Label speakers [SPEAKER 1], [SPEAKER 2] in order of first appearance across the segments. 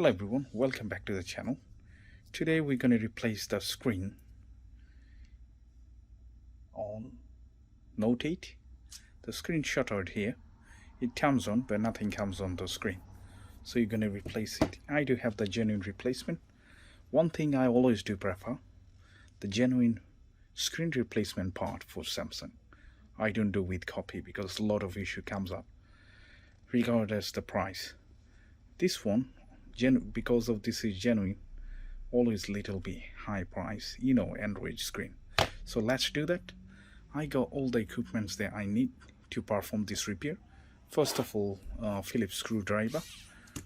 [SPEAKER 1] Hello everyone, welcome back to the channel. Today we're going to replace the screen on Note 8. The screen shuttered here. It comes on but nothing comes on the screen. So you're going to replace it. I do have the genuine replacement. One thing I always do prefer, the genuine screen replacement part for Samsung. I don't do with copy because a lot of issue comes up regardless the price. This one, because of this is genuine, always little bit high price, Android screen. So let's do that. I got all the equipments that I need to perform this repair. First of all, Phillips screwdriver,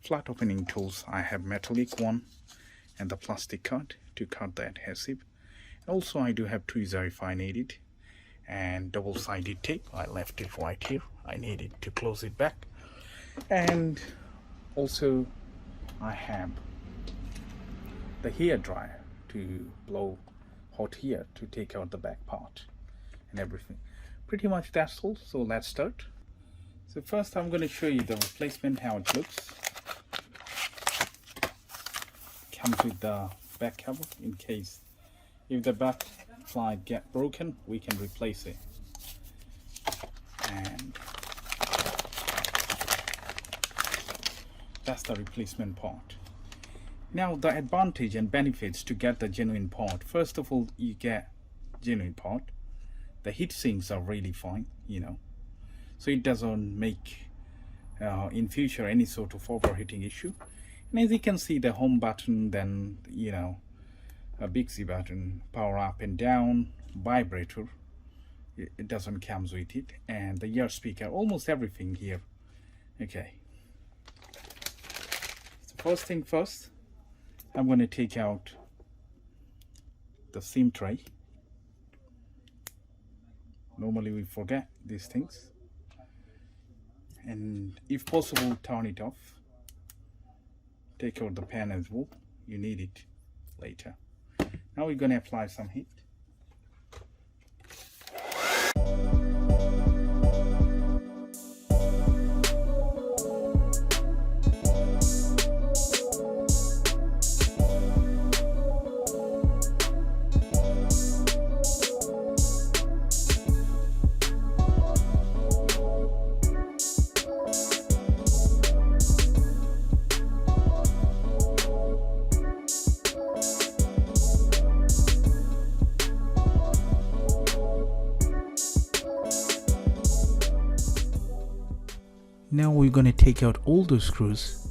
[SPEAKER 1] flat opening tools. I have metallic one and the plastic cut to cut the adhesive. Also I do have tweezer if I need it, and double-sided tape. I left it right here. I need it to close it back. And also I have the hair dryer to blow hot hair to take out the back part and everything. Pretty much that's all. So let's start. So first I'm going to show you the replacement, how it looks. Comes with the back cover in case if the back slide get broken, we can replace it. And that's the replacement part. Now the advantage and benefits to get the genuine part. First of all, you get genuine part. The heat sinks are really fine, so it doesn't make in future any sort of overheating issue. And as you can see, the home button, then a Bixby button, power up and down, vibrator, it doesn't comes with it, and the ear speaker, almost everything here. Okay, so first thing first, I'm going to take out the SIM tray. Normally we forget these things, and if possible turn it off. Take out the pen as well, you need it later. Now we're going to apply some heat. Now we're going to take out all the screws,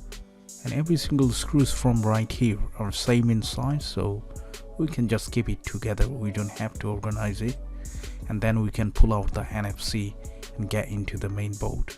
[SPEAKER 1] and every single screws from right here are same in size, so we can just keep it together. We don't have to organize it, and then we can pull out the NFC and get into the main board.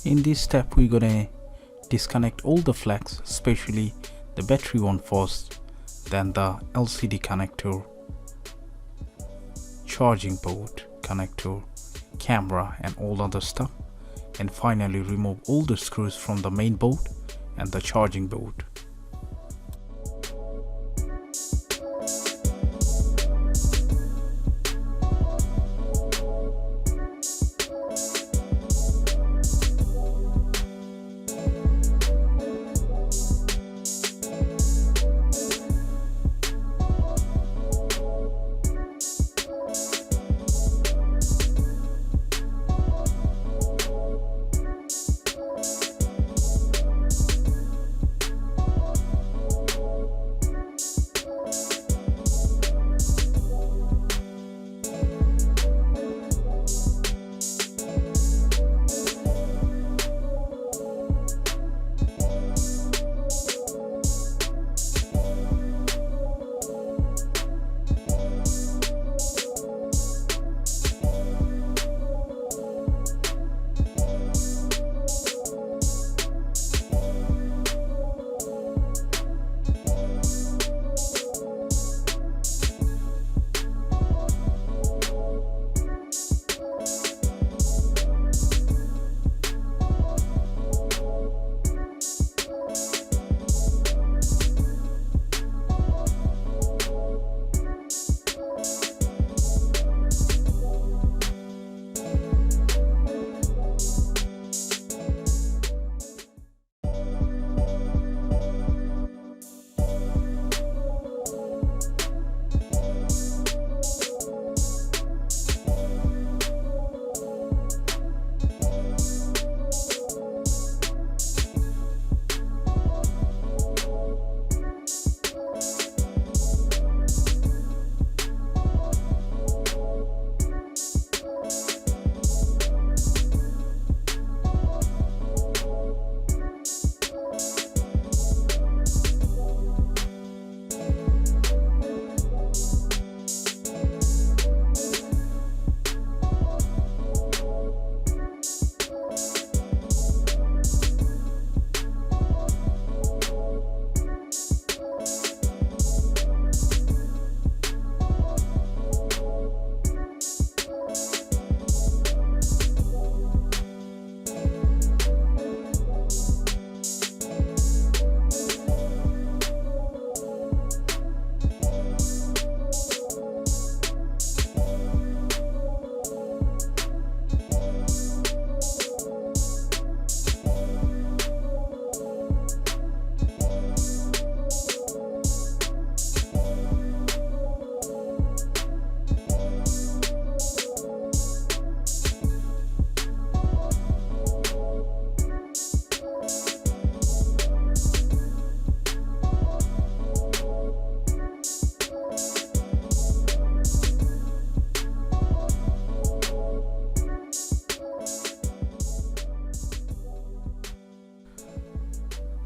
[SPEAKER 1] In this step, we're gonna disconnect all the flags, especially the battery one first, then the LCD connector, charging port connector, camera and all other stuff, and finally remove all the screws from the main board and the charging board.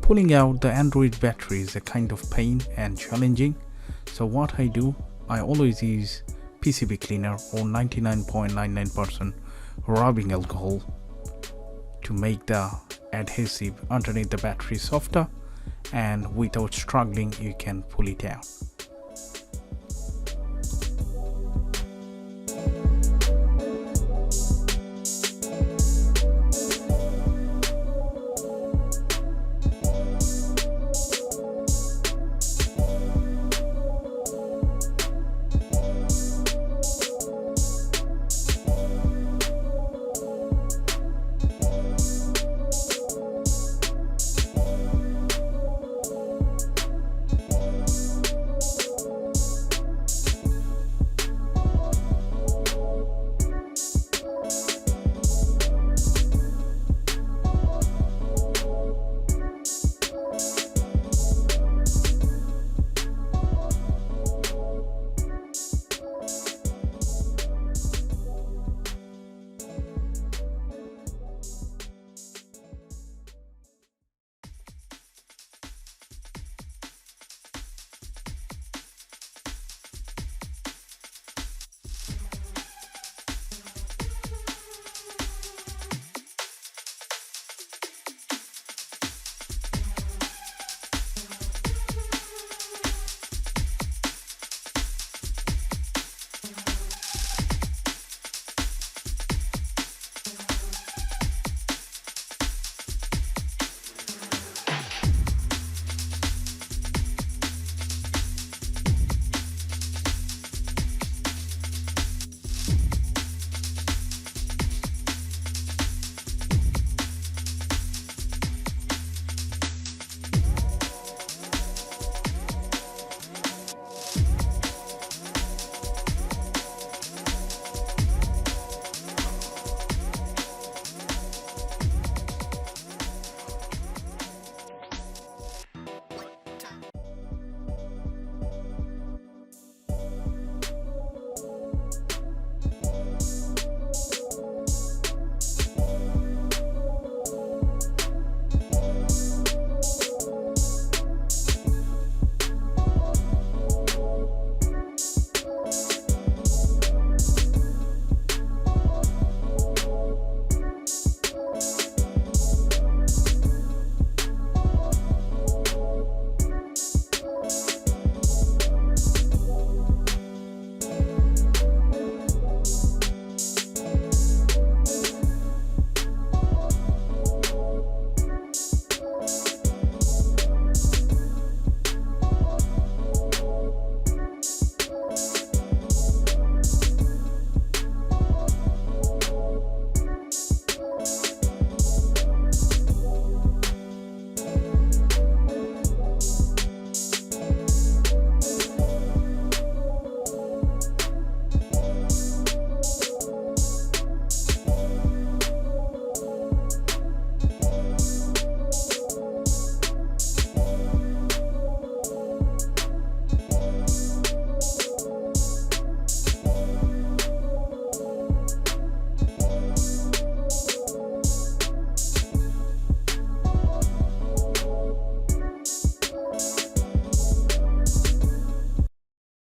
[SPEAKER 1] Pulling out the Android battery is a kind of pain and challenging. So what I do, I always use PCB cleaner or 99.99% rubbing alcohol to make the adhesive underneath the battery softer, and without struggling you can pull it out.